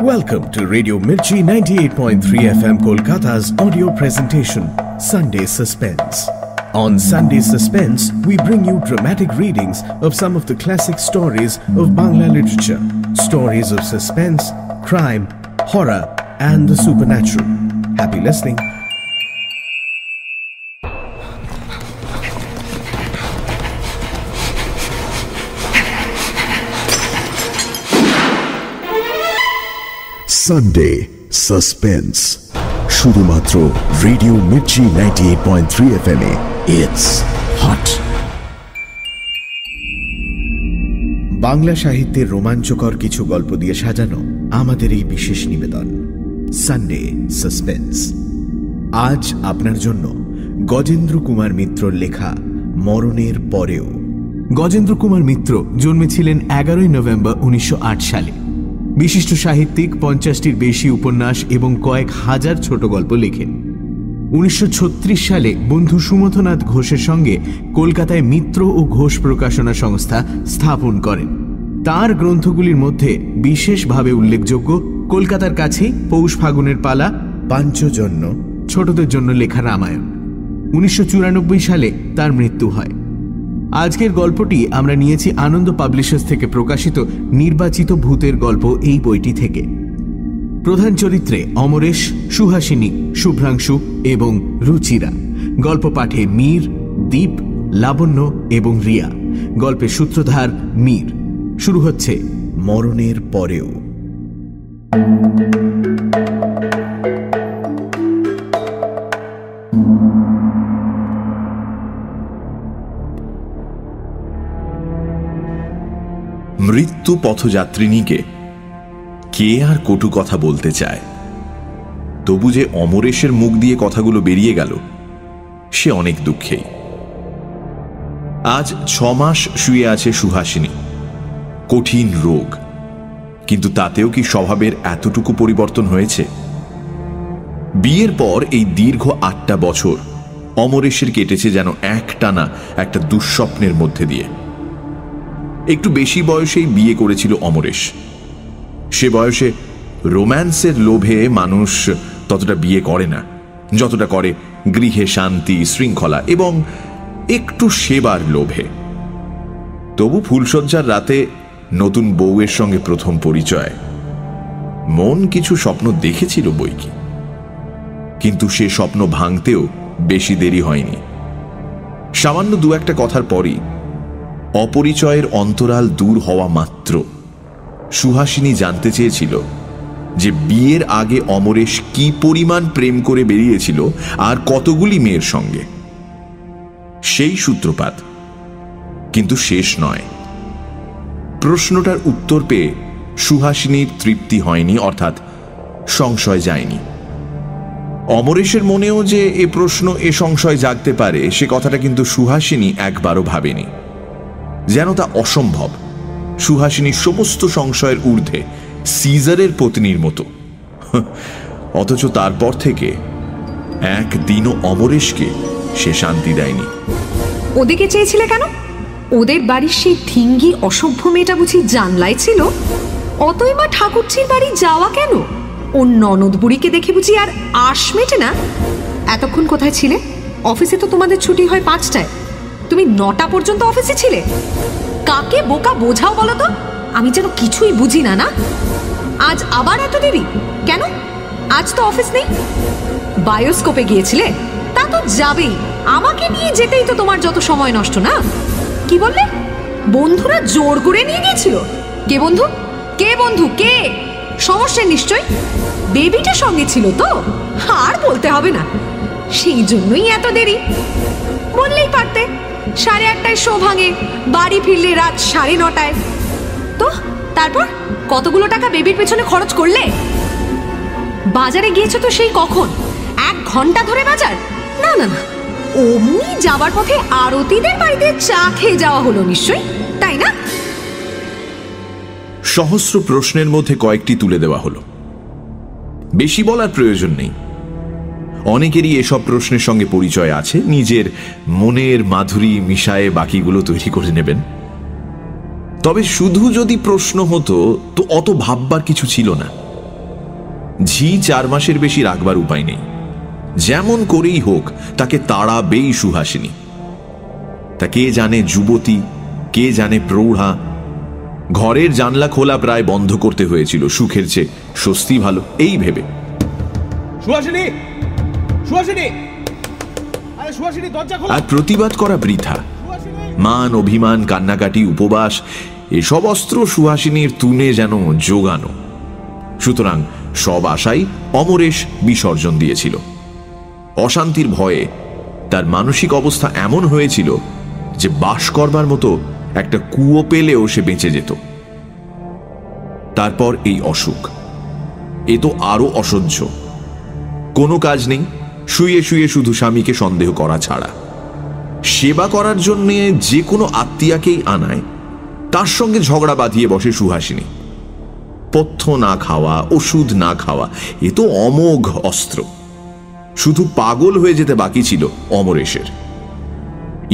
Welcome to Radio Mirchi 98.3 FM Kolkata's audio presentation, Sunday Suspense. On Sunday Suspense, we bring you dramatic readings of some of the classic stories of Bangla literature. Stories of suspense, crime, horror, and the supernatural. Happy listening. Sunday Suspense. শুধুমাত্র radio Mirchi 98.3 FM A It's hot. Bangla সাহিত্যের রোমাঞ্চকর কিছু গল্প দিয়ে সাজানো আমাদের এই বিশেষ নিবেদন সানডে সাসপেন্স। আজ আপনার জন্য গজেন্দ্র কুমার মিত্রর লেখা মরণের পরেও। গজেন্দ্র কুমার মিত্র জন্মেছিলেন 11 নভেম্বর 1908 সালে। বিশিষ্ট সাহিত্যিক, 50টির বেশি উপন্যাস এবং কয়েক হাজার ছোট গল্প লেখেন। 1936 সালে বন্ধু সুমথনাথ ঘোষের সঙ্গে কলকাতায় মিত্র ও ঘোষ প্রকাশনা সংস্থা স্থাপন করেন। তার গ্রন্থগুলির মধ্যে বিশেষভাবে উল্লেখযোগ্য কলকাতার কাছে পৌষ ফাগুনের পালা, পাঞ্চজন্য, ছোটদের জন্য লেখা রামায়ণ। 1994 সালে তার মৃত্যু হয়। আজকের গল্পটি আমরা নিয়েছি আনন্দ পাবলিশার্স থেকে প্রকাশিত নির্বাচিত ভূতের গল্প এই বইটি থেকে। প্রধান চরিত্রে অমরেশ, সুহাসিনী, শুভ্রাংশু এবং রুচিরা। গল্প পাঠে মীর, দীপ, লাবণ্য এবং রিয়া। গল্পের সূত্রধার মীর। শুরু হচ্ছে মরণের পরেও। মৃত্যু পথযাত্রিনীকে কে আর কটু কথা বলতে চায়? তবু যে অমরেশের মুখ দিয়ে কথাগুলো বেরিয়ে গেল, সে অনেক দুঃখেই। আজ 6 মাস শুয়ে আছে সুহাসিনী। কঠিন রোগ, কিন্তু তাতেও কি স্বভাবের এতটুকু পরিবর্তন হয়েছে? বিয়ের পর এই দীর্ঘ 8টা বছর অমরেশের কেটেছে যেন একটানা একটা দুঃস্বপ্নের মধ্যে দিয়ে। একটু বেশি বয়সেই বিয়ে করেছিল অমরেশ। সে বয়সে রোম্যান্সের লোভে মানুষ ততটা বিয়ে করে না যতটা করে গৃহে শান্তি, শৃঙ্খলা এবং একটু সেবার লোভে। তবু ফুলশয্যার রাতে নতুন বউয়ের সঙ্গে প্রথম পরিচয়। মন কিছু স্বপ্ন দেখেছিল বইকি, কিন্তু সে স্বপ্ন ভাঙতেও বেশি দেরি হয়নি। সামান্য 2-1টা কথার পরই, অপরিচয়ের অন্তরাল দূর হওয়া মাত্র, সুহাসিনী জানতে চেয়েছিল যে বিয়ের আগে অমরেশ কি পরিমাণ প্রেম করে বেরিয়েছিল আর কতগুলি মেয়ের সঙ্গে। সেই সূত্রপাত, কিন্তু শেষ নয়। প্রশ্নটার উত্তর পেয়ে সুহাসিনীর তৃপ্তি হয়নি, অর্থাৎ সংশয় যায়নি। অমরেশের মনেও যে এ প্রশ্ন, এ সংশয় জাগতে পারে, সে কথাটা কিন্তু সুহাসিনী একবারও ভাবেনি। যেন তা অসম্ভব। সুহাসিনীর সমস্ত সংশয়ের ঊর্ধ্বে সিজারের পত্নীর মতো। অথচ তারপর থেকে একদিনও অমরেশকে সে শান্তি দেয়নি। ওদিকে চেয়েছিলে কেন? ওদের বাড়ির সেই ঠিঙ্গি অসভ্য মেয়েটা বুঝি জানলায় ছিল? অতই মা ঠাকুরছির বাড়ি যাওয়া কেন? ওর ননদ বুড়িকে দেখে বুঝি আর আশ মেটে না? এতক্ষণ কোথায় ছিলে? অফিসে তো তোমাদের ছুটি হয় 5টায়। তুমি 9টা পর্যন্ত অফিসে ছিলে। কাকে বোকা বোঝাও বলো তো? আমি যেন কিছুই বুঝি না। না, আজ আবার এত দেরি কেন? আজ তো অফিস নেই। বায়োস্কোপে গিয়েছিলে? তা তো যাবেই, আমাকে নিয়ে যেতেই তো তোমার যত সময় নষ্ট। না, কি বললে? বন্ধুরা জোর করে নিয়ে গিয়েছিল? কে বন্ধু? কে বন্ধু? কে? সমস্যা নিশ্চয়। বেবিটা সঙ্গে ছিল তো? আর বলতে হবে না, সেই জন্যই এত দেরি। বললেই পারতে 8:30টায় শো ভাঙে, বাড়ি ফিরলে রাত 9:30টায়। তো তারপর কতগুলো টাকা বেবির পেছনে খরচ করলে? বাজারে গিয়েছো তো সেই কখন? 1 ঘন্টা ধরে বাজার? না না না, অমনি যাবার পথে আরতিদের বাড়িতে চা খেয়ে যাওয়া হলো নিশ্চয়ই, তাই না? সহস্র প্রশ্নের মধ্যে কয়েকটি তুলে দেওয়া হলো। বেশি বলার প্রয়োজন নেই। অনেকেরই এসব প্রশ্নের সঙ্গে পরিচয় আছে। নিজের মনের মাধুরী মিশায়ে বাকিগুলো তৈরি করে নেবেন। তবে শুধু যদি প্রশ্ন হতো তো অত ভাববার কিছু ছিল না। ঝি 4 মাসের বেশি রাখবার উপায় নেই। যেমন করেই হোক তাকে তাড়াবেই সুহাসিনী। তা কে জানে যুবতী, কে জানে প্রৌঢ়া। ঘরের জানলা খোলা প্রায় বন্ধ করতে হয়েছিল, সুখের চেয়ে স্বস্তি ভালো এই ভেবে। সুহাসিনী, সুহাসিনী, আরে সুহাসিনী, দরজা খোলো। আর প্রতিবাদ করা বৃথা। মান, অভিমান, কান্নাকাটি, উপবাস এসব অস্ত্র সুহাসিনীর তুনে যেন জোগানো। সুতরাং সব আশাই অমরেশ বিসর্জন দিয়েছিল। অশান্তির ভয়ে তার মানসিক অবস্থা এমন হয়েছিল যে বাস করবার মতো একটা কুয়ো পেলেও সে বেঁচে যেত। তারপর এই অসুখ, এ তো আরো অসহ্য। কোনো কাজ নেই, শুয়ে শুয়ে শুধু স্বামীকে সন্দেহ করা ছাড়া। সেবা করার জন্য যে কোনো আত্মীয়াকেই আনায়, তার সঙ্গে ঝগড়া বাঁধিয়ে বসে সুহাসিনী। পথ্য না খাওয়া, ওষুধ না খাওয়া, এ তো অমোঘ অস্ত্র। শুধু পাগল হয়ে যেতে বাকি ছিল অমরেশের।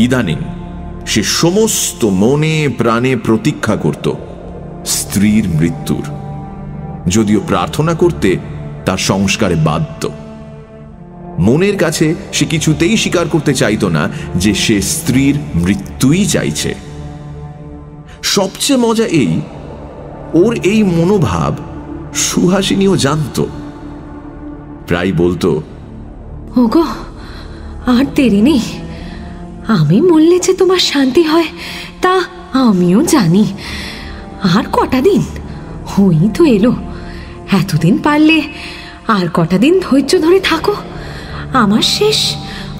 ইদানিং সে সমস্ত মনে প্রাণে প্রতীক্ষা করত স্ত্রীর মৃত্যুর, যদিও প্রার্থনা করতে তার সংস্কারে বাধ্য। মনের কাছে সে কিছুতেই স্বীকার করতে চাইত না যে সে স্ত্রীর মৃত্যুই চাইছে। সবচেয়ে মজা এই, ওর এই মনোভাব সুহাসিনীও জানত। প্রায় বলতো, ওগো, আর দেরি নেই। আমি মরলে যে তোমার শান্তি হয় তা আমিও জানি। আর কটা দিন হই তো এলো। এতদিন পারলে আর কটা দিন ধৈর্য ধরে থাকো। আমার শেষ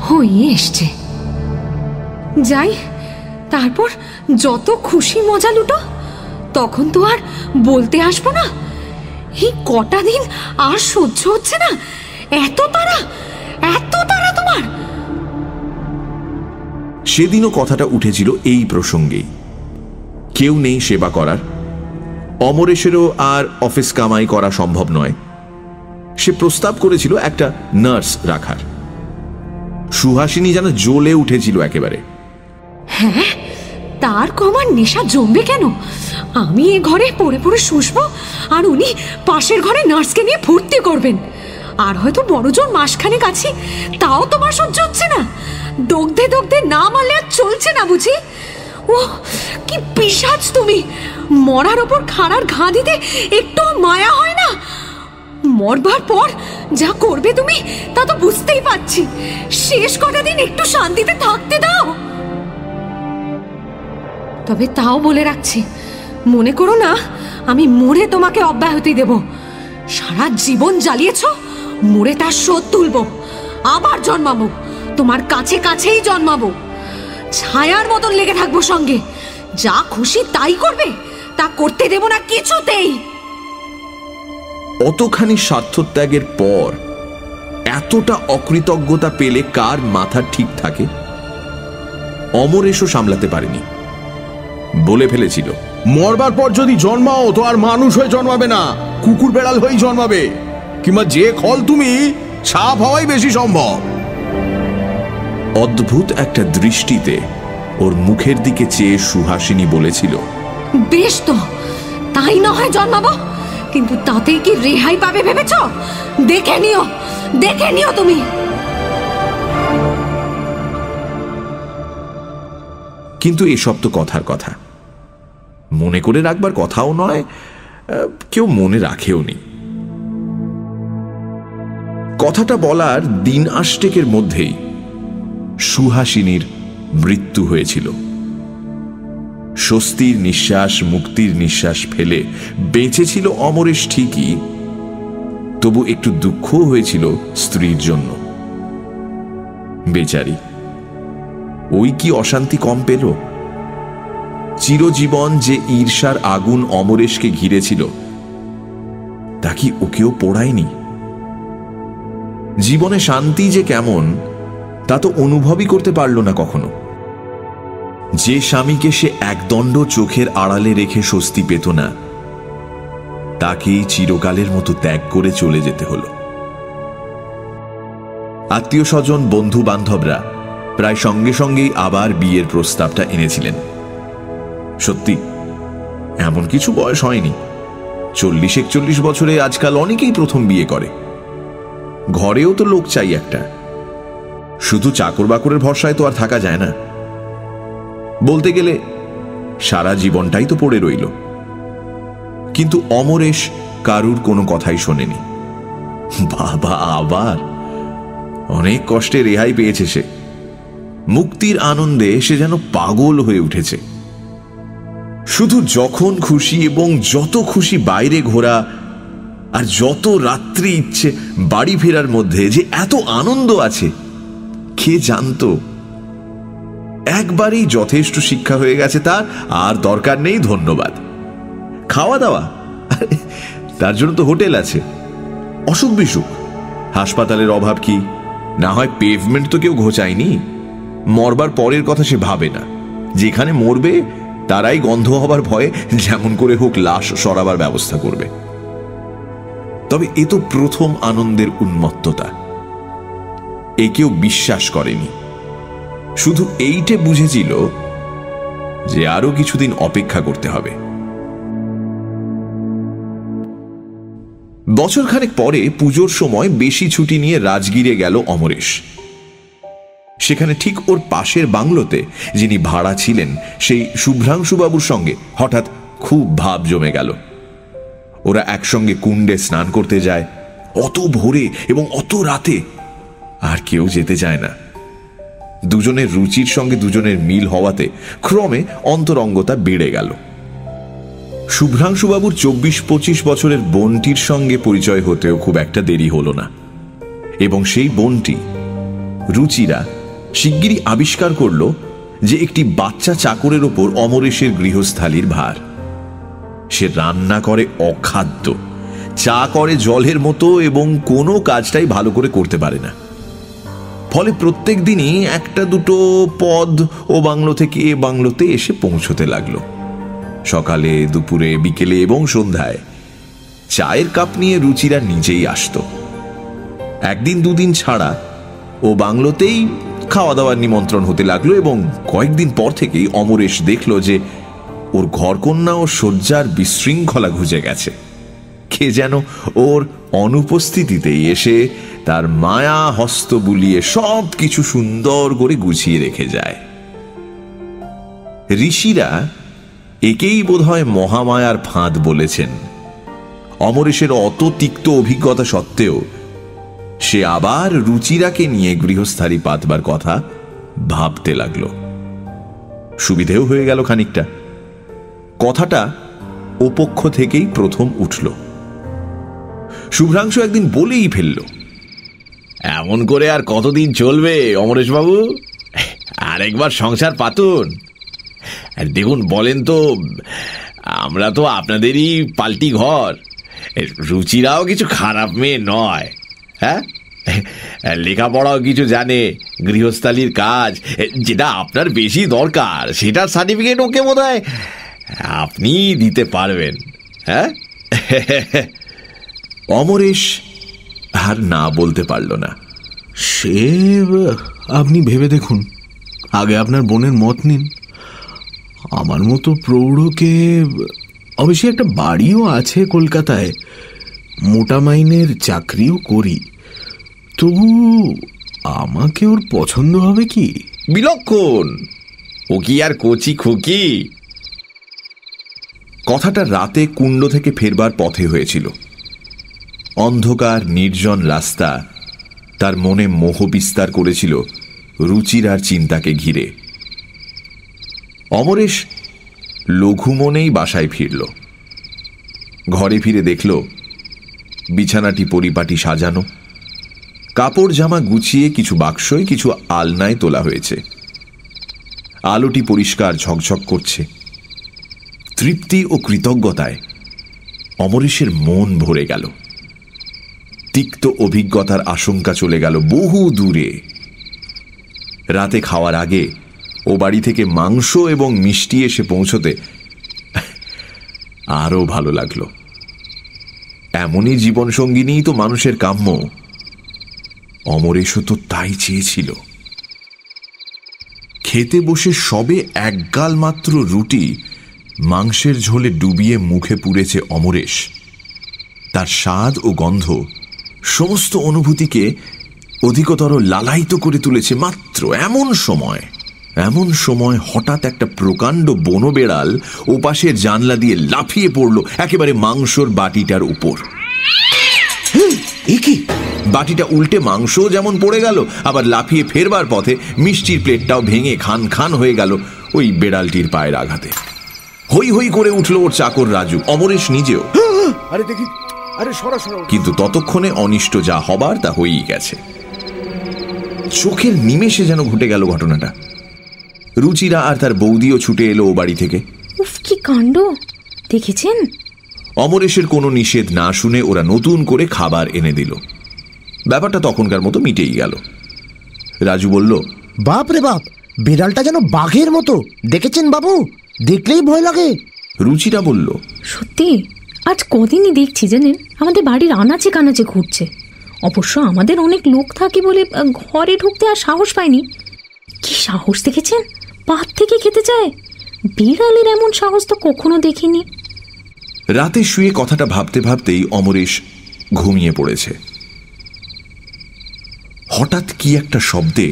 হয়ে এসছে। যাই, তারপর যত খুশি মজা লুটো। তখন তো আর বলতে আসবো না। এই কটা দিন আর সহ্য হচ্ছে না। এত তাড়া, এত তাড়া তোমার। সেদিনও কথাটা উঠেছিল এই প্রসঙ্গেই। কেউ নেই সেবা করার। অমরেশেরও আর অফিস কামাই করা সম্ভব নয়। সে প্রস্তাব করেছিল একটা নার্স রাখার। সুহাসিনী যেন জ্বলে উঠেছিল একেবারে। হ্যাঁ, তার কমার নেশা জমবে কেন? আমি এ ঘরে পড়ে পড়ে শুষবো, আর উনি পাশের ঘরে নার্সকে নিয়ে ফুর্তি করবেন। আর হয়তো বড়জোর মাসখানেক আছি, তাও তোমার সহ্য হচ্ছে না? দগ্ধে দগ্ধে না মারলে আর চলছে না বুঝি? ও কি পিশাচ তুমি! মরার ওপর খাড়ার ঘা দিতে একটু মায়া হয় না? মরবার পর যা করবে তুমি তা তো বুঝতেই পারছি। শেষ কটা দিন একটু শান্তিতে থাকতে দাও। তবে তাও বলে রাখছি, মনে করো না আমি মরে তোমাকে অব্যাহতি দেব। সারা জীবন জ্বালিয়েছ, মরে তার শোধ তুলবো। আবার জন্মাবো, তোমার কাছে কাছেই জন্মাবো। ছায়ার মতন লেগে থাকবো সঙ্গে। যা খুশি তাই করবে, তা করতে দেব না কিছুতেই। অতখানি স্বার্থত্যাগের পর এতটা অকৃতজ্ঞতা পেলে কার মাথা ঠিক থাকে? অমরেশও সামলাতে পারেনি। বলে ফেলেছিল, মরবার পর যদি জন্মাও তো আর মানুষ হয়ে জন্মাবে না, কুকুর বেড়াল হয়েই জন্মাবে। কিংবা যে খল তুমি, সাপ হওয়াই বেশি সম্ভব। অদ্ভুত একটা দৃষ্টিতে ওর মুখের দিকে চেয়ে সুহাসিনী বলেছিল, বেশ তো, তাই না হয় জন্মাবো, কিন্তু তাতেই কি রেহাই পাবে ভেবেছ? দেখে নিও, দেখে নিও তুমি। কিন্তু এসব তো কথার কথা, মনে করে রাখবার কথাও নয়, কেউ মনে রাখেও নি। কথাটা বলার দিন আষ্টেকের মধ্যেই সুহাসিনীর মৃত্যু হয়েছিল। স্বস্তির নিঃশ্বাস, মুক্তির নিঃশ্বাস ফেলে বেঁচেছিল অমরেশ ঠিকই, তবু একটু দুঃখও হয়েছিল স্ত্রীর জন্য। বেচারি, ওই কি অশান্তি কম পেল? চিরজীবন যে ঈর্ষার আগুন অমরেশকে ঘিরেছিল, তা কি ওকেও পোড়ায়নি? জীবনে শান্তি যে কেমন তা তো অনুভবই করতে পারল না কখনো। যে স্বামীকে সে একদণ্ড চোখের আড়ালে রেখে স্বস্তি পেত না, তাকেই চিরকালের মতো ত্যাগ করে চলে যেতে হল। আত্মীয় স্বজন, বন্ধু বান্ধবরা প্রায় সঙ্গে সঙ্গেই আবার বিয়ের প্রস্তাবটা এনেছিলেন। সত্যি এমন কিছু বয়স হয়নি, 40-41 বছরে আজকাল অনেকেই প্রথম বিয়ে করে। ঘরেও তো লোক চাই একটা, শুধু চাকর বাকরের ভরসায় তো আর থাকা যায় না। বলতে গেলে সারা জীবনটাই তো পড়ে রইল। কিন্তু অমরেশ কারুর কোনো কথাই শোনেনি। বাবা, আবার অনেক কষ্টে রেহাই পেয়েছে সে। মুক্তির আনন্দে সে যেন পাগল হয়ে উঠেছে। শুধু যখন খুশি এবং যত খুশি বাইরে ঘোরা, আর যত রাত্রি ইচ্ছে বাড়ি ফেরার মধ্যে যে এত আনন্দ আছে, কে জানতো? একবারেই যথেষ্ট শিক্ষা হয়ে গেছে তার, আর দরকার নেই ধন্যবাদ। খাওয়া দাওয়া, তার জন্য তো হোটেল আছে। অসুখ বিসুখ, হাসপাতালের অভাব কি? না হয় পেভমেন্ট তো কেউ ঘোচায়নি। মরবার পরের কথা সে ভাবে না। যেখানে মরবে তারাই গন্ধ হবার ভয়ে যেমন করে হোক লাশ সরাবার ব্যবস্থা করবে। তবে এ তো প্রথম আনন্দের উন্মত্ততা। এ কেউ বিশ্বাস করেনি, শুধু এইটে বুঝেছিল যে আরো কিছুদিন অপেক্ষা করতে হবে। বছরখানেক পরে পুজোর সময় বেশি ছুটি নিয়ে রাজগীরে গেল অমরেশ। সেখানে ঠিক ওর পাশের বাংলোতে যিনি ভাড়া ছিলেন সেই শুভ্রাংশুবাবুর সঙ্গে হঠাৎ খুব ভাব জমে গেল। ওরা একসঙ্গে কুণ্ডে স্নান করতে যায়, অত ভোরে এবং অত রাতে। আর কেউ যেতে চায় না। দুজনের রুচির সঙ্গে দুজনের মিল হওয়াতে ক্রমে অন্তরঙ্গতা বেড়ে গেল। শুভ্রাংশুবাবুর 24-25 বছরের বোনটির সঙ্গে পরিচয় হতেও খুব একটা দেরি হল না, এবং সেই বোনটি রুচিরা শিগগিরই আবিষ্কার করল যে একটি বাচ্চা চাকরের ওপর অমরেশের গৃহস্থালির ভার। সে রান্না করে অখাদ্য, চা করে জলের মতো, এবং কোনো কাজটাই ভালো করে করতে পারে না। ফলে প্রত্যেক দিনই একটা দুটো পদ ও বাংলো থেকে এ বাংলোতে এসে পৌঁছতে লাগলো। সকালে, দুপুরে, বিকেলে এবং সন্ধ্যায় চায়ের কাপ নিয়ে রুচিরা নিজেই আসত। একদিন দুদিন ছাড়া ও বাংলোতেই খাওয়া দাওয়ার নিমন্ত্রণ হতে লাগলো, এবং কয়েকদিন পর থেকেই অমরেশ দেখল যে ওর ঘরকন্যা ও শয্যার বিশৃঙ্খলা ঘুচে গেছে। কে যেন ওর অনুপস্থিতিতেই এসে তার মায়া হস্ত বুলিয়ে সব কিছু সুন্দর করে গুছিয়ে রেখে যায়। ঋষিরা একেই বোধহয় মহামায়ার ফাঁদ বলেছেন। অমরেশের অত তিক্ত অভিজ্ঞতা সত্ত্বেও সে আবার রুচিরাকে নিয়ে গৃহস্থালী পাতবার কথা ভাবতে লাগল। সুবিধেও হয়ে গেল খানিকটা। কথাটা ও পক্ষ থেকেই প্রথম উঠল। শুভ্রাংশু একদিন বলেই ফেলল, এমন করে আর কতদিন চলবে অমরেশ বাবু? আরেকবার সংসার পাতুন। দেখুন, বলেন তো, আমরা তো আপনাদেরই পাল্টি ঘর। রুচিরাও কিছু খারাপ মেয়ে নয়। হ্যাঁ, লেখাপড়াও কিছু জানে, গৃহস্থালীর কাজ যেটা আপনার বেশি দরকার সেটার সার্টিফিকেট ওকে বোধহয় আপনি দিতে পারবেন। হ্যাঁ। অমরেশ আর না বলতে পারল না। সে আপনি ভেবে দেখুন, আগে আপনার বোনের মত নিন। আমার মতো প্রৌঢ়কে, অবশ্যই একটা বাড়িও আছে কলকাতায়, মোটা মাইনের চাকরিও করি, তবু আমাকে ওর পছন্দ হবে কি? বিলক্ষণ, ও কি আর কচি খুকি? কথাটা রাতে কুণ্ড থেকে ফেরবার পথে হয়েছিল। অন্ধকার নির্জন রাস্তা তার মনে মোহ বিস্তার করেছিল রুচির আর চিন্তাকে ঘিরে। অমরেশ লঘু মনেই বাসায় ফিরল। ঘরে ফিরে দেখল বিছানাটি পরিপাটি সাজানো, কাপড় জামা গুছিয়ে কিছু বাক্সয় কিছু আলনায় তোলা হয়েছে। আলোটি পরিষ্কার ঝকঝক করছে। তৃপ্তি ও কৃতজ্ঞতায় অমরেশের মন ভরে গেল। তিক্ত অভিজ্ঞতার আশঙ্কা চলে গেল বহু দূরে। রাতে খাওয়ার আগে ও বাড়ি থেকে মাংস এবং মিষ্টি এসে পৌঁছতে আরো ভালো লাগলো। এমনই জীবনসঙ্গিনী তো মানুষের কাম্য। অমরেশও তো তাই চেয়েছিল। খেতে বসে সবে একগাল মাত্র রুটি মাংসের ঝোলে ডুবিয়ে মুখে পুড়েছে অমরেশ। তার স্বাদ ও গন্ধ সমস্ত অনুভূতিকে অধিকতর লালায়িত করে তুলেছে। মাত্র এমন সময় হঠাৎ একটা প্রকাণ্ড বনবেড়াল ওপাশের জানলা দিয়ে লাফিয়ে পড়ল একেবারে মাংসর বাটিটার উপর। বাটিটা উল্টে মাংস যেমন পড়ে গেল, আবার লাফিয়ে ফেরবার পথে মিষ্টির প্লেটটাও ভেঙে খান খান হয়ে গেল ওই বেড়ালটির পায়ের আঘাতে। হই হই করে উঠল ওর চাকর রাজু, অমরেশ নিজেও। কিন্তু ততক্ষণে অনিষ্ট যা হবার তা হয়েই গেছে। চোখের নিমেষে যেন ঘটে গেল ঘটনাটা। রুচিরা আর তার বৌদিও ছুটে এলো ও বাড়ি থেকে। উফ, কি কাণ্ড দেখেছেন? অমরেশের কোনো নিষেধ না শুনে ওরা নতুন করে খাবার এনে দিল। ব্যাপারটা তখনকার মতো মিটেই গেল। রাজু বলল, বাপ রে বাপ, বিড়ালটা যেন বাঘের মতো, দেখেছেন বাবু? দেখলেই ভয় লাগে। রুচিরা বলল, সত্যি আজ কদিনই দেখছি জানেন, আমাদের বাড়ির আনাচে কানাচে ঘুরছে। অবশ্য আমাদের অনেক লোক থাকে বলে ঘরে ঢুকতে আর সাহস পায়নি। কি সাহস দেখেছেন, পাত থেকে খেতে চায়। বিড়ালের এমন সাহস তো কখনো দেখিনি। রাতে শুয়ে কথাটা ভাবতে ভাবতেই অমরেশ ঘুমিয়ে পড়েছে। হঠাৎ কি একটা শব্দে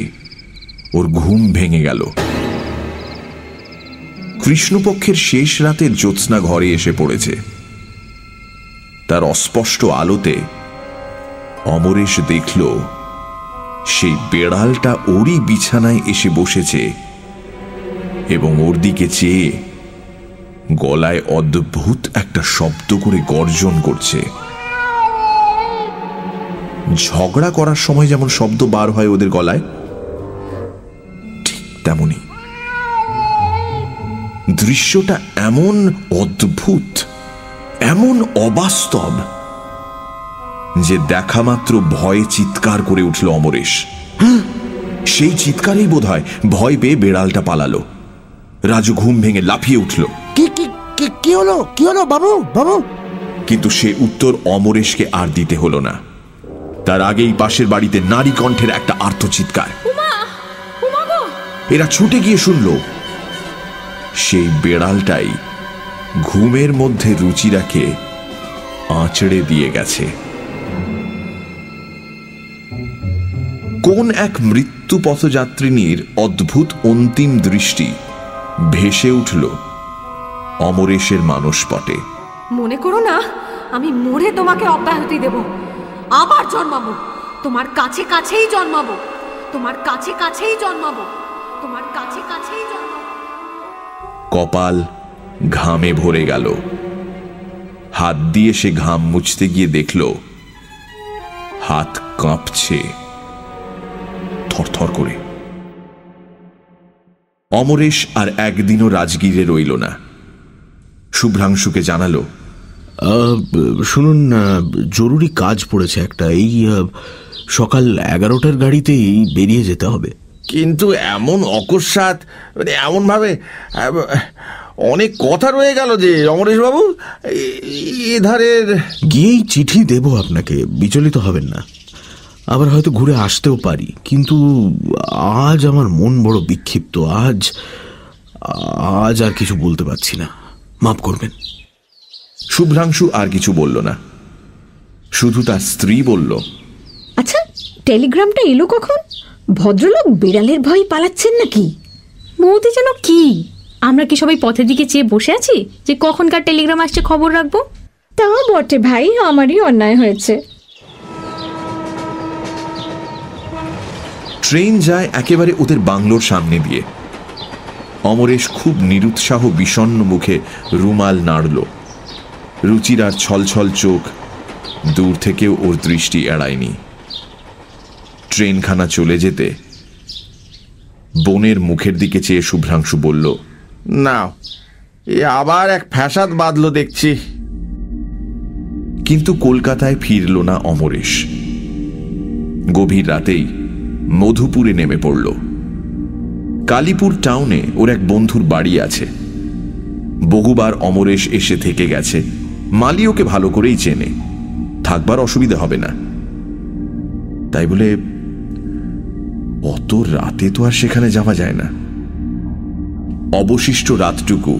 ওর ঘুম ভেঙে গেল। কৃষ্ণপক্ষের শেষ রাতের জ্যোৎস্না ঘরে এসে পড়েছে। তার অস্পষ্ট আলোতে অমরেশ দেখল সেই বেড়ালটা ওরই বিছানায় এসে বসেছে এবং ওর দিকে চেয়ে গলায় অদ্ভুত একটা শব্দ করে গর্জন করছে। ঝগড়া করার সময় যেমন শব্দ বার হয় ওদের গলায়, ঠিক তেমনি। দৃশ্যটা এমন অদ্ভুত, এমন অবাস্তব যে দেখা মাত্র ভয়ে চিৎকার করে উঠল অমরেশ। সেই চিৎকারেই বোধহয় ভয় পেয়ে বেড়ালটা পালালো। রাজু ঘুম ভেঙে লাফিয়ে উঠল। কি হলো বাবু? কিন্তু সে উত্তর অমরেশকে আর দিতে হলো না। তার আগেই পাশের বাড়িতে নারী কণ্ঠের একটা আর্তচিৎকার। এরা ছুটে গিয়ে শুনল সেই বেড়ালটাই ঘুমের মধ্যে রুচিরাকে আঁচড়ে দিয়ে গেছে। কোন এক মৃত্যু পথযাত্রিনীর অদ্ভুত অন্তিম দৃষ্টি ভেসে উঠল অমরেশের মানসপটে। মনে করো না আমি মরে তোমাকে অব্যাহতি দেব, আবার জন্মাবো, তোমার কাছে কাছেই জন্মাবো, তোমার কাছে কাছেই জন্মাবো, তোমার কাছে কাছেই জন্মাবো। কপাল ঘামে ভরে গেল। হাত দিয়ে সে ঘাম মুছতে গিয়ে দেখল হাত কাঁপছে থরথর করে। অমরেশ আর একদিনও রাজগীরে রইল না। শুভ্রাংশুকে জানালো, শুনুন, জরুরি কাজ পড়েছে একটা, এই সকাল 11টার গাড়িতেই বেরিয়ে যেতে হবে। কিন্তু এমন অকস্মাৎ, মানে এমন ভাবে অনেক কথা রয়ে গেল যে অমরেশ বাবু, এধারের গিয়েই চিঠি দেব আপনাকে, বিচলিত হবেন না। আবার হয়তো ঘুরে আসতেও পারি, কিন্তু আজ আমার মন বড় বিক্ষিপ্ত। আজ আর কিছু বলতে পারছি না, মাফ করবেন। শুভ্রাংশু আর কিছু বলল না, শুধু তার স্ত্রী বলল, আচ্ছা, টেলিগ্রামটা এলো কখন? ভদ্রলোক বিড়ালের ভয় পালাচ্ছেন নাকি? বৌদি যেন কি, আমরা কি সবাই পথের দিকে চেয়ে বসে আছি যে কখনকার টেলিগ্রাম আসছে খবর রাখবো? তা বটে ভাই, আমারই অন্যায় হয়েছে। ট্রেন যায় একেবারে ওদের বাংলোর সামনে দিয়ে। অমরেশ খুব নিরুৎসাহ বিষণ্ণ মুখে রুমাল নাড়ল। রুচিরার ছলছল চোখ দূর থেকেও ওর দৃষ্টি এড়ায়নি। ট্রেনখানা চলে যেতে বোনের মুখের দিকে চেয়ে শুভ্রাংশু বলল, না, এ আবার এক ফ্যাসাদ বাঁধলো দেখছি। কিন্তু কলকাতায় ফিরল না অমরেশ। গভীর রাতেই মধুপুরে নেমে পড়ল। কালীপুর টাউনে ওর এক বন্ধুর বাড়ি আছে। বহুবার অমরেশ এসে থেকে গেছে, মালি ওকে ভালো করেই চেনে, থাকবার অসুবিধা হবে না। তাই বলে অত রাতে তো আর সেখানে যাওয়া যায় না। অবশিষ্ট রাতটুকু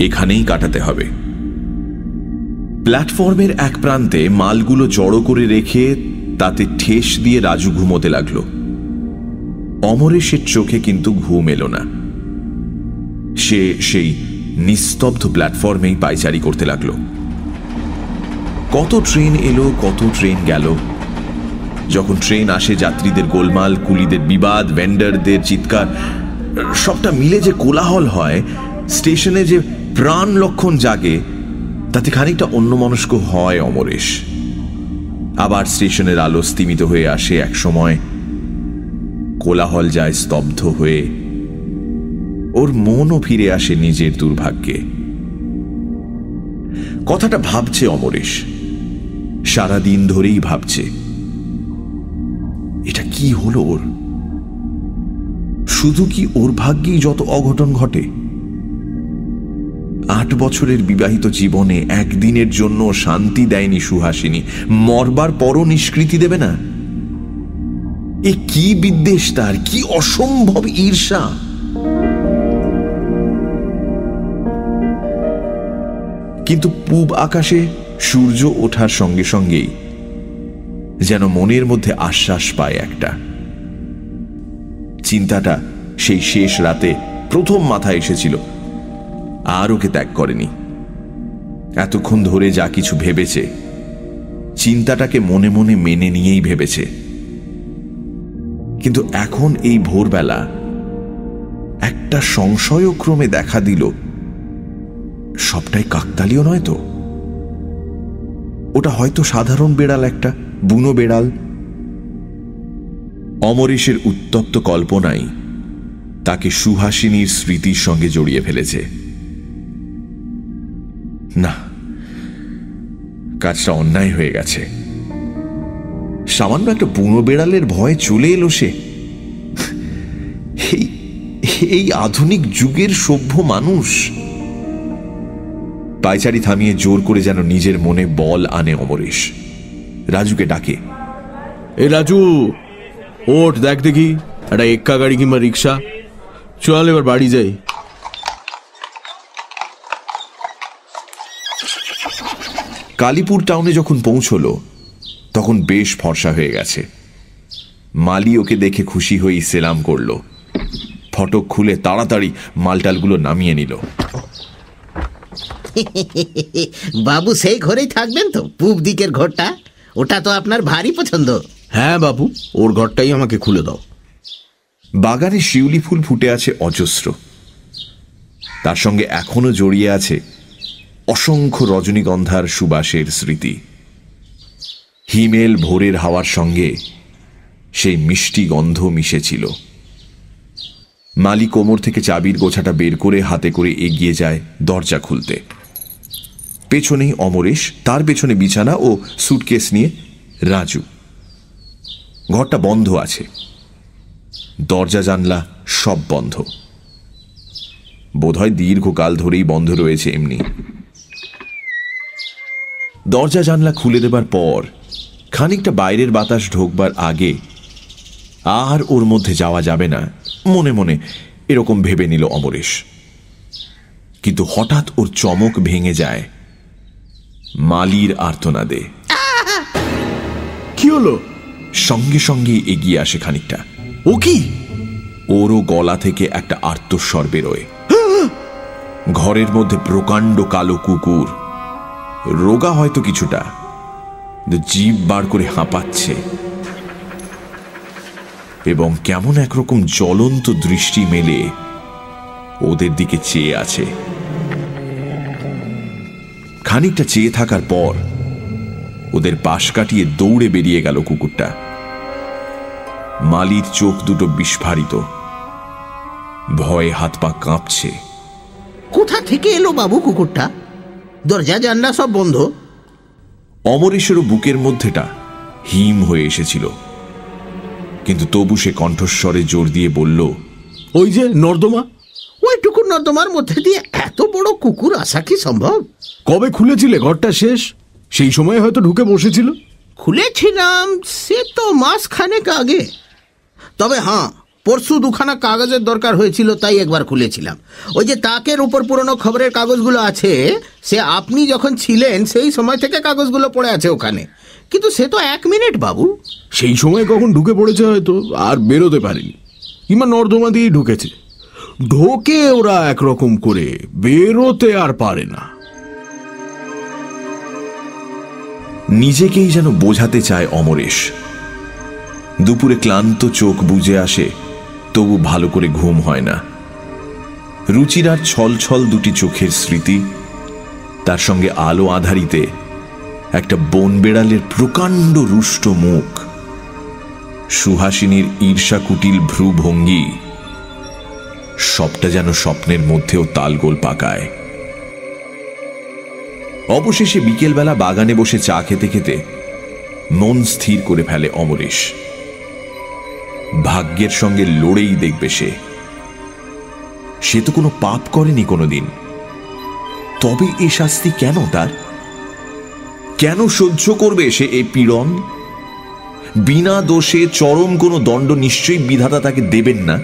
এখানেই কাটাতে হবে। প্ল্যাটফর্মের এক প্রান্তে মালগুলো জড়ো করে রেখে তাতে ঠেস দিয়ে রাজু ঘুমোতে লাগলো। অমরেশের চোখে কিন্তু ঘুম এলো না। সে সেই নিস্তব্ধ প্ল্যাটফর্মেই পায়চারি করতে লাগলো। কত ট্রেন এলো, কত ট্রেন গেল। যখন ট্রেন আসে, যাত্রীদের গোলমাল, কুলিদের বিবাদ, ভেন্ডারদের চিৎকার, সবটা মিলে যে কোলাহল হয়, স্টেশনে যে প্রাণ লক্ষণ জাগে, তাতে খানিকটা অন্যমনস্ক হয় অমরেশ। আবার স্টেশনের আলো স্তিমিত হয়ে আসে এক সময়, কোলাহল যায় স্তব্ধ হয়ে, ওর মনও ফিরে আসে নিজের দুর্ভাগ্যে। কথাটা ভাবছে অমরেশ, সারাদিন ধরেই ভাবছে। এটা কি হলো ওর? শুধু কি ওর ভাগ্যেই যত অঘটন ঘটে? 8 বছরের বিবাহিত জীবনে একদিনের জন্য শান্তি দেয়নি সুহাসিনী, মরবার পরও নিষ্কৃতি দেবে না? এ কি বিদ্বেষ তার, কি অসম্ভব ঈর্ষা! কিন্তু পূব আকাশে সূর্য ওঠার সঙ্গে সঙ্গেই যেন মনের মধ্যে আশ্বাস পায় একটা। চিন্তাটা সেই শেষ রাতে প্রথম মাথায় এসেছিল, আর ওকে ত্যাগ করেনি। এতক্ষণ ধরে যা কিছু ভেবেছে, চিন্তাটাকে মনে মনে মেনে নিয়েই ভেবেছে। কিন্তু এখন এই ভোরবেলা একটা সংশয়ক্রমে দেখা দিল, সবটাই কাকতালীয় নয় তো? ওটা হয়তো সাধারণ বেড়াল, একটা বুনো বেড়াল। অমরেশের উত্তপ্ত কল্পনাই তাকে সুহাসিনীর স্মৃতির সঙ্গে জড়িয়ে ফেলেছে। না, কাজটা অন্যায় হয়ে গেছে। সামান্য একটা বুনো বেড়ালের ভয়ে চলে এলো সে। এই আধুনিক যুগের সভ্য মানুষ। পায়চারি থামিয়ে জোর করে যেন নিজের মনে বল আনে অমরেশ। রাজুকে ডাকে, এ রাজু, ওঠ, দেখ দেখি একটা এক্কা গাড়ি কিংবা রিক্সা। চল এবার বাড়ি যাই। কালীপুর টাউনে যখন পৌঁছলো, তখন বেশ ফর্সা হয়ে গেছে। মালি ওকে দেখে খুশি হয়েই সেলাম করলো। ফটক খুলে তাড়াতাড়ি মালটালগুলো নামিয়ে নিল। বাবু সেই ঘরেই থাকবেন তো? পূব দিকের ঘরটা, ওটা তো আপনার ভারী পছন্দ। হ্যাঁ বাবু, ওর ঘরটাই আমাকে খুলে দাও। বাগানে শিউলি ফুল ফুটে আছে অজস্র। তার সঙ্গে এখনো জড়িয়ে আছে অসংখ্য রজনীগন্ধার সুবাসের স্মৃতি। হিমেল ভোরের হাওয়ার সঙ্গে সেই মিষ্টি গন্ধ মিশেছিল। মালি কোমর থেকে চাবির গোছাটা বের করে হাতে করে এগিয়ে যায় দরজা খুলতে। পেছনেই অমরেশ, তার পেছনে বিছানা ও সুটকেস নিয়ে রাজু। ঘরটা বন্ধ আছে, দরজা জানলা সব বন্ধ। বোধহয় দীর্ঘকাল ধরেই বন্ধ রয়েছে এমনি। দরজা জানলা খুলে দেবার পর খানিকটা বাইরের বাতাস ঢোকবার আগে আর ওর মধ্যে যাওয়া যাবে না, মনে মনে এরকম ভেবে নিল অমরেশ। কিন্তু হঠাৎ ওর চমক ভেঙে যায় মালির আর্তনাদে। কি হলো? সঙ্গে সঙ্গে এগিয়ে আসে খানিকটা। ও কি? ওরও গলা থেকে একটা আর্তস্বর বেরোয়। ঘরের মধ্যে প্রকাণ্ড কালো কুকুর, রোগা হয়তো কিছুটা, জিভ বার করে হাঁপাচ্ছে এবং কেমন একরকম জ্বলন্ত দৃষ্টি মেলে ওদের দিকে চেয়ে আছে। খানিকটা চেয়ে থাকার পর ওদের পাশ কাটিয়ে দৌড়ে বেরিয়ে গেল কুকুরটা। মালির চোখ দুটো বিস্ফারিত, ভয়ে হাত পা কাঁপছে। কোথা থেকে এলো বাবু কুকুরটা? দরজা জানলা সব বন্ধ। অমরেশেরও বুকের মধ্যেটা হিম হয়ে এসেছিল, কিন্তু তবু সে কণ্ঠস্বরে জোর দিয়ে বলল, ওই যে নর্দমা। ওইটুকু নর্দমার মধ্যে দিয়ে এত বড় কুকুর আসা কি সম্ভব? কবে খুলেছিলে ঘরটা? শেষ সেই সময় হয়তো ঢুকে বসেছিল। খুলেছিলাম সে তো মাস খানেক আগে। তবে হ্যাঁ, পরশু দুখানা কাগজের দরকার হয়েছিল, তাই একবার খুলেছিলাম। ওই যে তাকের উপর পুরনো খবরের কাগজগুলো আছে, সে আপনি যখন ছিলেন সেই সময় থেকে কাগজগুলো পড়ে আছে ওখানে। কিন্তু সে তো 1 মিনিট বাবু। সেই সময় কখন ঢুকে পড়েছে হয়তো, আর বেরোতে পারেনি, কিংবা নর্দমা দিয়েই ঢুকেছে। ঢোকে ওরা একরকম করে, বেরোতে আর পারে না। নিজেকেই যেন বোঝাতে চায় অমরেশ। দুপুরে ক্লান্ত চোখ বুজে আসে, তবু ভালো করে ঘুম হয় না। রুচিরার ছল ছল দুটি চোখের স্মৃতি, তার সঙ্গে আলো আধারিতে একটা বন বেড়ালের প্রকাণ্ড রুষ্ট মুখ, সুহাসিনীর ঈর্ষা কুটিল ভ্রুভঙ্গি, সবটা যেন স্বপ্নের মধ্যেও তালগোল পাকায়। অবশেষে বিকেলবেলা বাগানে বসে চা খেতে খেতে মন স্থির করে ফেলে অমরেশ। ভাগ্যের সঙ্গে লড়েই দেখবে সে তো কোনো পাপ করেনি কোনোদিন, তবে এ শাস্তি কেন তার? কেন সহ্য করবে সে এই পীড়ন? বিনা দোষে চরম কোনো দণ্ড নিশ্চয়ই বিধাতা তাকে দেবেন না।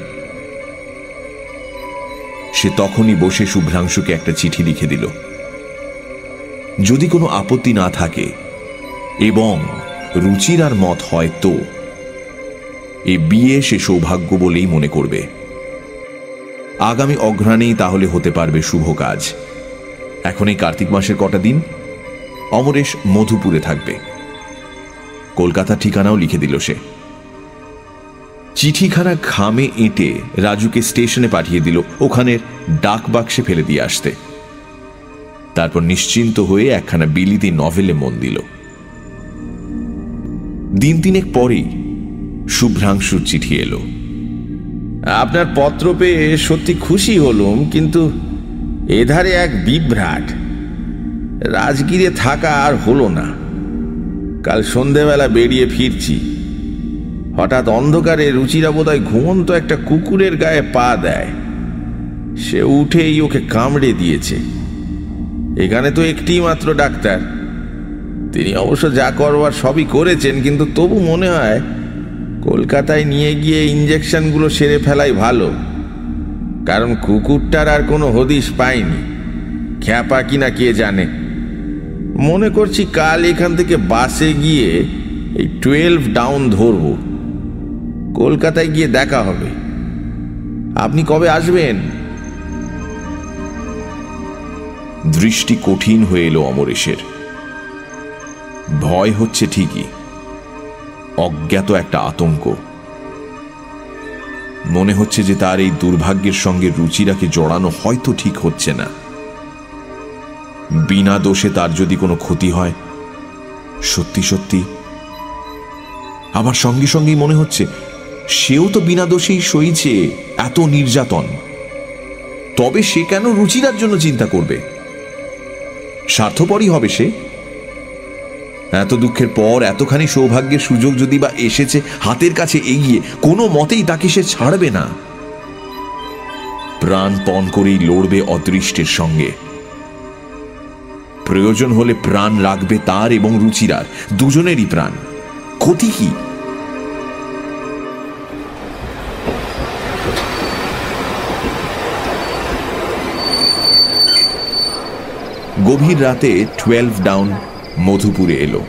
সে তখনই বসে শুভ্রাংশুকে একটা চিঠি লিখে দিল। যদি কোনো আপত্তি না থাকে এবং রুচিরার মত হয় তো এ বিয়ে সে সৌভাগ্য বলেই মনে করবে। আগামী অঘ্রাণেই তাহলে হতে পারবে শুভ কাজ। এখন এই কার্তিক মাসের কটা দিন অমরেশ মধুপুরে থাকবে। কলকাতার ঠিকানাও লিখে দিল সে। চিঠিখানা ঘামে এঁটে রাজুকে স্টেশনে পাঠিয়ে দিল ওখানের ডাক বাক্সে ফেলে দিয়ে আসতে। তারপর নিশ্চিন্ত হয়ে একখানা বিলিতি নভেলে মন দিল। দিন তিনেক পরেই শুভ্রাংশুর চিঠি এলো। আপনার পত্র পেয়ে সত্যি খুশি হলুম, কিন্তু এধারে এক বিভ্রাট। রাজগিরে থাকা আর হলো না। কাল সন্ধেবেলা বেরিয়ে ফিরছি, হঠাৎ অন্ধকারে রুচিরা বোধহয় ঘুমন্ত একটা কুকুরের গায়ে পা দেয়। সে উঠেই ওকে কামড়ে দিয়েছে। এখানে তো একটি মাত্র ডাক্তার, তিনি অবশ্য যা করবার সবই করেছেন, কিন্তু তবু মনে হয় কলকাতায় নিয়ে গিয়ে ইঞ্জেকশনগুলো সেরে ফেলাই ভালো, কারণ কুকুরটার আর কোনো হদিশ পাইনি। খ্যাপা কিনা কে জানে। মনে করছি কাল এখান থেকে বাসে গিয়ে এই 12 ডাউন ধরব, কলকাতায় গিয়ে দেখা হবে। আপনি কবে আসবেন? দৃষ্টি কঠিন হয়ে এলো অমরেশের। ভয় হচ্ছে ঠিকই, অজ্ঞাত একটা আতঙ্ক। মনে হচ্ছে যে তার এই দুর্ভাগ্যের সঙ্গে রুচিরাকে জড়ানো হয়তো ঠিক হচ্ছে না। বিনা দোষে তার যদি কোনো ক্ষতি হয় সত্যি সত্যি। আবার সঙ্গে সঙ্গেই মনে হচ্ছে সেও তো বিনা দোষেই সইছে এত নির্যাতন, তবে সে কেন রুচিরার জন্য চিন্তা করবে? স্বার্থপরই হবে সে। এত দুঃখের পর এতখানি সৌভাগ্যের সুযোগ যদি বা এসেছে হাতের কাছে এগিয়ে, কোনো মতেই তাকে সে ছাড়বে না। প্রাণপণ করেই লড়বে অদৃষ্টের সঙ্গে। প্রয়োজন হলে প্রাণ রাখবে তার এবং রুচিরার, দুজনেরই প্রাণ। ক্ষতি কি? গভীর রাতে 12 ডাউন মধুপুরে এলো।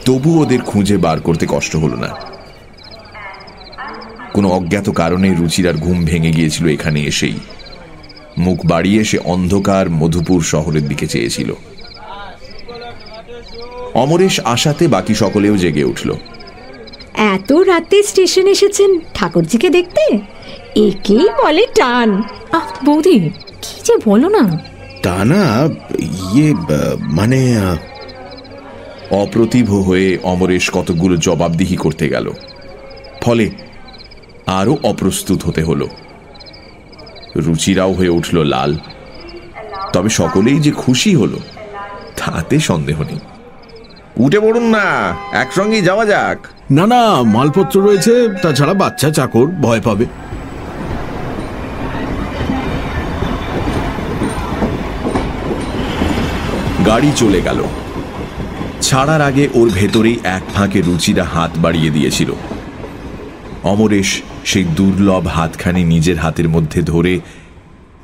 তবু ওদের খুঁজে বার করতে কষ্ট হলো না। কোনো অজ্ঞাত কারণে রুচিরার ঘুম ভেঙে গিয়েছিল এখানে এসেই। মুখ বাড়িয়ে সে অন্ধকার মধুপুর শহরের দিকে চেয়েছিল। অমরেশ আশাতে বাকি সকলেও জেগে উঠল। এত রাতে স্টেশন এসেছেন ঠাকুরজিকে দেখতে? একেই বলে টান। বৌদি, কি যে বলো না। তা না, মানে অপ্রতিভ হয়ে অমরেশ কতগুলো জবাবদিহি করতে গেল, ফলে আরো অপ্রস্তুত হতে হলো। রুচিরাও হয়ে উঠল লাল। তবে সকলেই যে খুশি হলো তাতে সন্দেহ নেই। উঠে পড়ুন না, একসঙ্গেই যাওয়া যাক। না না, মালপত্র রয়েছে, তাছাড়া বাচ্চা চাকর ভয় পাবে। গাড়ি চলে গেল। ছাড়ার আগে ওর ভেতরেই এক ফাঁকে রুচিরা হাত বাড়িয়ে দিয়েছিল। অমরেশ সেই দুর্লভ হাতখানি নিজের হাতের মধ্যে ধরে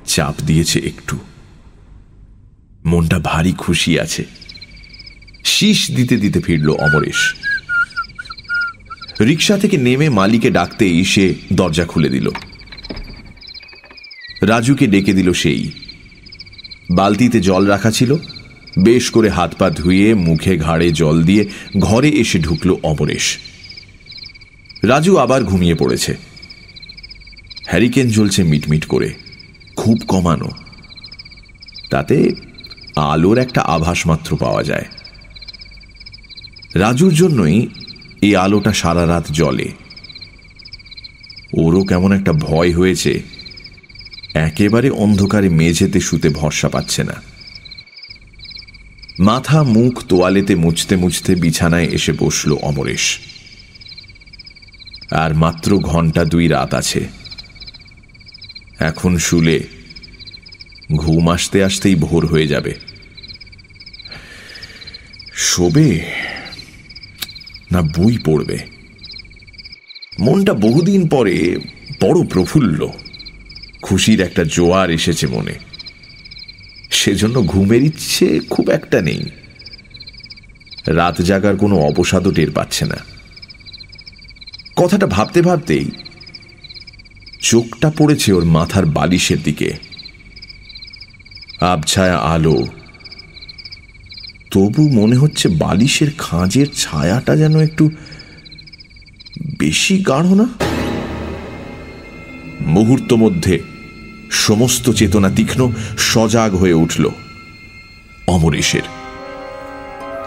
চাপ দিয়েছে একটু। মনটা ভারী খুশি আছে। শীষ দিতে দিতে ফিরল অমরেশ। রিকশা থেকে নেমে মালিকে ডাকতেই সে দরজা খুলে দিল। রাজুকে ডেকে দিল সেই। বালতিতে জল রাখা ছিল। বেশ করে হাত পা ধুয়ে মুখে ঘাড়ে জল দিয়ে ঘরে এসে ঢুকল অমরেশ। রাজু আবার ঘুমিয়ে পড়েছে। হ্যারিকেন জ্বলছে মিটমিট করে, খুব কমানো। তাতে আলোর একটা আভাস মাত্র পাওয়া যায়। রাজুর জন্যই এই আলোটা সারা রাত জ্বলে। ওরও কেমন একটা ভয় হয়েছে। একেবারে অন্ধকারে মেঝেতে শুতে ভরসা পাচ্ছে না। মাথা মুখ তোয়ালেতে মুছতে মুছতে বিছানায় এসে বসল অমরেশ। আর মাত্র ঘন্টা 2 রাত আছে। এখন শুলে ঘুম আসতে আসতেই ভোর হয়ে যাবে। শোবে না বই পড়বে? মনটা বহুদিন পরে বড় প্রফুল্ল। খুশির একটা জোয়ার এসেছে মনে। সেজন্য ঘুমের ইচ্ছে খুব একটা নেই। রাত জাগার কোনো অবসাদও টের পাচ্ছে না। কথাটা ভাবতে ভাবতেই চোখটা পড়েছে ওর মাথার বালিশের দিকে। আবছায়া আলো, তবু মনে হচ্ছে বালিশের খাঁজের ছায়াটা যেন একটু বেশি গাঢ় না? মুহূর্ত মধ্যে সমস্ত চেতনা তীক্ষ্ণ, সজাগ হয়ে উঠল অমরেশের।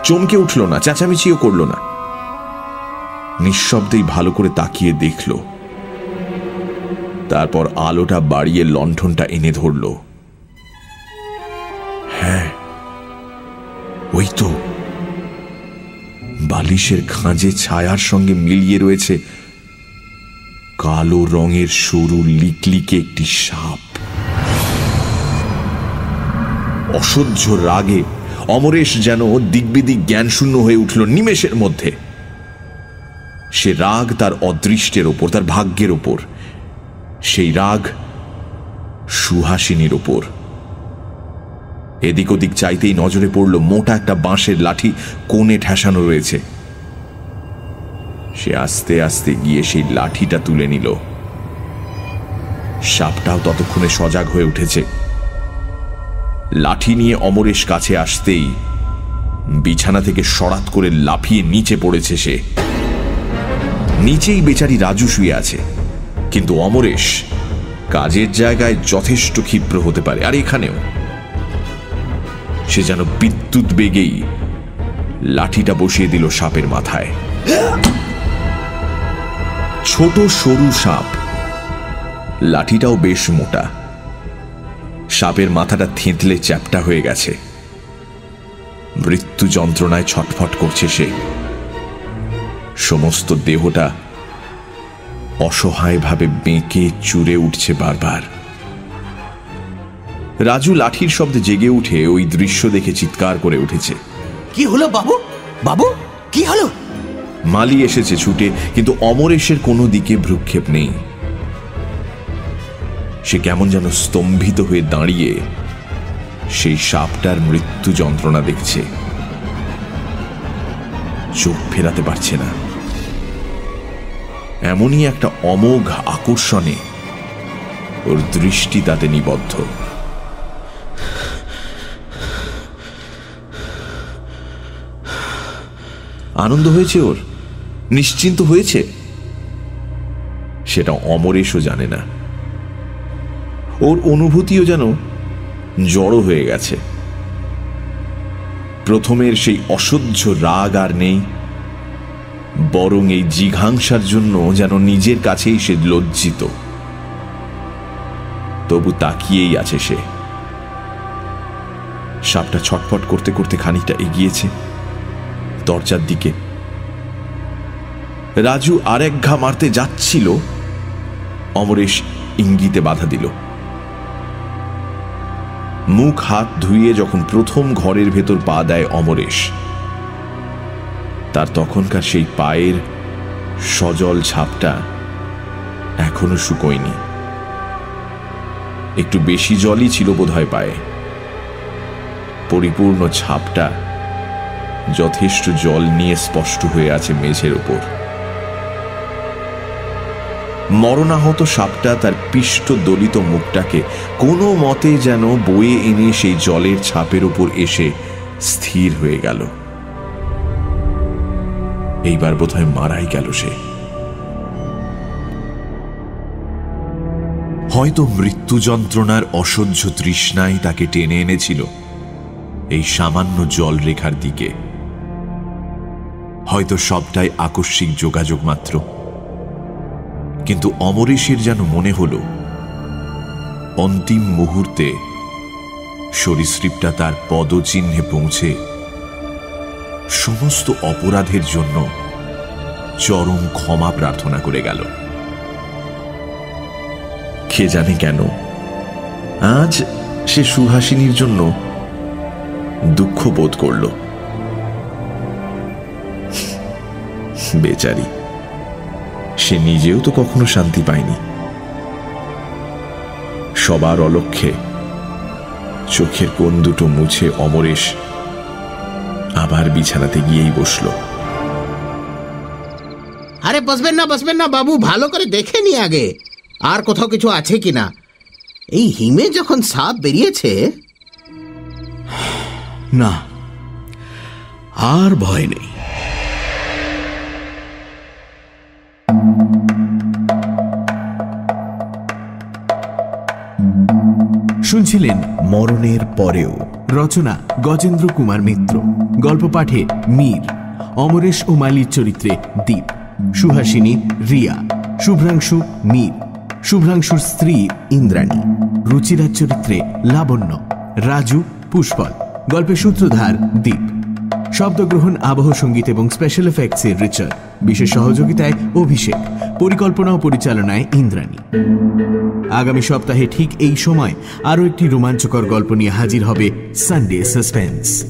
চমকে উঠল না, চেঁচামেচিও করল না। নিঃশব্দেই ভালো করে তাকিয়ে দেখল। তারপর আলোটা বাড়িয়ে লণ্ঠনটা এনে ধরল। হ্যাঁ, ওই তো বালিশের খাঁজে ছায়ার সঙ্গে মিলিয়ে রয়েছে কালো রঙের সরু লিকলিকে একটি সাপ। অসহ্য রাগে অমরেশ যেন দিগ্বিদিক জ্ঞানশূন্য হয়ে উঠল নিমেষের মধ্যে। সে রাগ তার অদৃষ্টের ওপর, তার ভাগ্যের ওপর। সেই রাগ সুহাসিনীর ওপর। এদিক ওদিক চাইতেই নজরে পড়ল মোটা একটা বাঁশের লাঠি কোণে ঠেসানো রয়েছে। সে আস্তে আস্তে গিয়ে সেই লাঠিটা তুলে নিল। সাপটাও ততক্ষণে সজাগ হয়ে উঠেছে। লাঠি নিয়ে অমরেশ কাছে আসতেই বিছানা থেকে সরাত করে লাফিয়ে নিচে পড়েছে সে। নিচেই বেচারি রাজু শুয়ে আছে, কিন্তু অমরেশ কাজের জায়গায় যথেষ্ট ক্ষিপ্র হতে পারে, আর এখানেও। সে যেন বিদ্যুৎ বেগেই লাঠিটা বসিয়ে দিল সাপের মাথায়। ছোট সরু সাপ, লাঠিটাও বেশ মোটা। সাপের মাথাটা থেঁতলে চ্যাপ্টা হয়ে গেছে। মৃত্যু যন্ত্রণায় ছটফট করছে সে। সমস্ত দেহটা অসহায়ভাবে বেঁকে চুরে উঠছে বারবার। রাজু লাঠির শব্দে জেগে উঠে ওই দৃশ্য দেখে চিৎকার করে উঠেছে। কি হলো বাবু? বাবু, কি হলো? মালি এসেছে ছুটে, কিন্তু অমরেশের কোনো দিকে ভ্রুক্ষেপ নেই। সে কেমন যেন স্তম্ভিত হয়ে দাঁড়িয়ে সেই সাপটার মৃত্যু যন্ত্রণা দেখছে। চোখ ফেরাতে পারছে না। এমনই একটা অমোঘ আকর্ষণে ওর দৃষ্টি তাতে নিবদ্ধ। আনন্দ হয়েছে ওর, নিশ্চিন্ত হয়েছে, সেটা অমরেশও জানে না। ওর অনুভূতিও যেন জড়ো হয়ে গেছে। প্রথমের সেই অসহ্য রাগ আর নেই, বরং এই জিঘাংসার জন্য যেন নিজের কাছেই সে লজ্জিত। তবু তাকিয়েই আছে সে। সাপটা ছটফট করতে করতে খানিকটা এগিয়েছে দরজার দিকে। রাজু আরেক ঘা মারতে যাচ্ছিল, অমরেশ ইঙ্গিতে বাধা দিল। মুখ হাত ধুয়ে যখন প্রথম ঘরের ভেতর পা দেয় অমরেশ, তার তখনকার সেই পায়ের সজল ছাপটা এখনো শুকোয়নি। একটু বেশি জলই ছিল বোধহয় পায়ে। পরিপূর্ণ ছাপটা যথেষ্ট জল নিয়ে স্পষ্ট হয়ে আছে মেঝের উপর। মরণাহত সাপটা তার পিষ্ট দলিত মুখটাকে কোনো মতে যেন বয়ে এনে সেই জলের ছাপের উপর এসে স্থির হয়ে গেল। এইবার বোধহয় মারাই গেল সে। হয়তো মৃত্যু যন্ত্রণার অসহ্য তৃষ্ণাই তাকে টেনে এনেছিল এই সামান্য জল রেখার দিকে। হয়তো সবটাই আকস্মিক যোগাযোগ মাত্র। কিন্তু অমরেশের যেন মনে হল অন্তিম মুহূর্তে সরীসৃপটা তার পদচিহ্নে পৌঁছে সমস্ত অপরাধের জন্য চরম ক্ষমা প্রার্থনা করে গেল। কে জানে কেন আজ সে সুহাসিনীর জন্য দুঃখ বোধ করল। বেচারি, সে নিজেও তো কখনো শান্তি পায়নি। সবার অলক্ষ্যে চোখের কোণ দুটো মুছে অমরেশ আবার বিছানাতে গিয়েই বসল। আরে বসবেন না বাবু, ভালো করে দেখে নি আগে আর কোথাও কিছু আছে কিনা। এই হিমে যখন সাপ বেরিয়েছে। না, আর ভয় নেই। শুনছিলেন মরণের পরেও, রচনা গজেন্দ্র কুমার মিত্র, গল্প পাঠে মীর, অমরেশ ও মালির চরিত্রে দীপ, সুহাসিনী রিয়া, শুভ্রাংশু মীর, শুভ্রাংশুর স্ত্রী ইন্দ্রাণী, রুচিরার চরিত্রে লাবণ্য, রাজু পুষ্পল, গল্পের সূত্রধার দীপ, শব্দগ্রহণ, আবহ সঙ্গীত এবং স্পেশাল এফেক্টসের রিচার্ড, বিশেষ সহযোগিতায় অভিষেক, পরিকল্পনা ও পরিচালনায় ইন্দ্রাণী। আগামী সপ্তাহে ঠিক এই সময় আরও একটি রোমাঞ্চকর গল্প নিয়ে হাজির হবে সানডে সাসপেন্স।